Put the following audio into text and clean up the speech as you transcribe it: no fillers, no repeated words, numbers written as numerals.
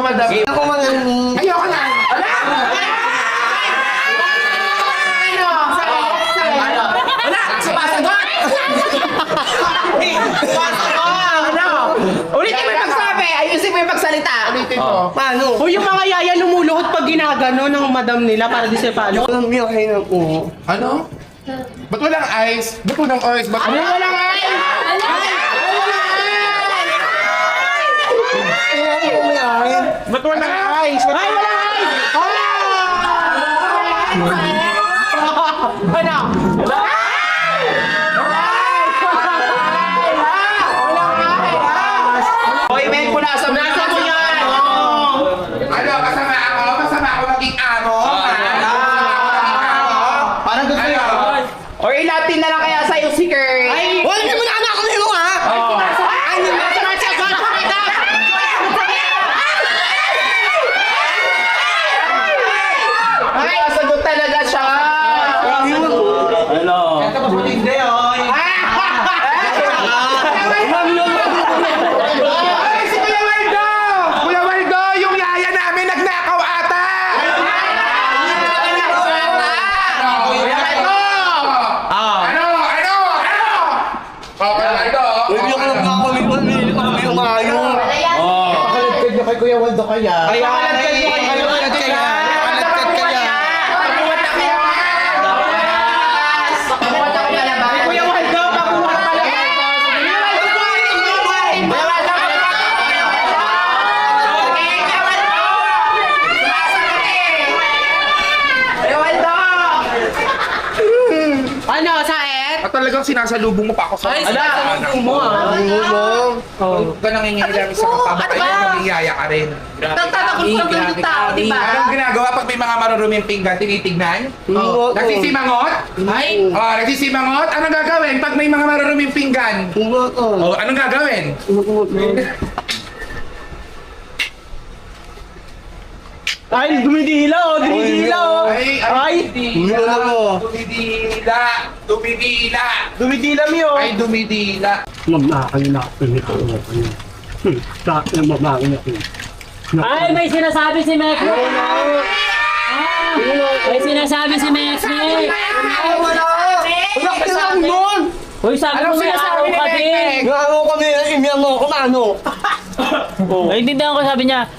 madam. Ako man Ayoko na. Wala! Wala! Sumasagot! Ulitin mo yung pagsabi! Ayusin mo yung pagsalita! Ulitin ko. Paano? O yung mga yaya lumuluhot pag ginagano ng madam nila para di sa palo. Walang biyahe na po. Ano? Ba't walang ice? Ba't walang ice? Ba't Ano walang ay? Ba't walang ice? Ay, wala ay! Ano? Hoy, men, punasan mo yan! Ano? Masama ako? Masama ako maging amo? Parang gusto Ano? yun. Or ilatin na lang kaya sa'yo si Kurt. Ay! Wala naman na anak ko ha! Ay, sumasagot ka kita! Ay, sagot talaga siya! Ay, si Kuya Waldo! Kuya Waldo, yung yaya namin nagnakaw ata! Kuya Waldo! Ano? Ano? Ano? Oh, Kuya Waldo! Hindi ako lang kami umayo. Pakaladkad nyo kay Kuya Waldo kaya. Pakaladkad nyo kay Kuya Waldo kaya. Pakaladkad kaya. Pakuwat na kaya. Pakuwat na kaya ba? Kuya Waldo, pakuwat ka lang. Kuya Waldo, Kuya Waldo, Kuya Waldo! Ano, Saet? At talagang sinasalubong mo pa ako sa Salubong mo ah. Huwag ka nanginginig sa kapama Ano kayo, ba? namiyaya ka rin. Nagtatakot sa ganung tao, di ba? Anong ginagawa pag may mga maruruming pinggan, tinitignan? Oo. Nagsisimangot? Ay! Oh, nagsisimangot? Anong gagawin pag may mga maruruming pinggan? Oh, anong gagawin? Ay, dumidila oh, dumidila oh. Ay, dumidila. Dumidila. Dumidila. dumidila mi oh. Ay, dumidila. Mamakain na ako nito. Bakit na mamakain ako? Ay, may sinasabi si Mekme! May sinasabi si Mekme! Wala ka lang nun! Uy, sabi mo may araw ka din! Yung araw kami, imyan mo ako na ano? Naintindihan ko sabi niya,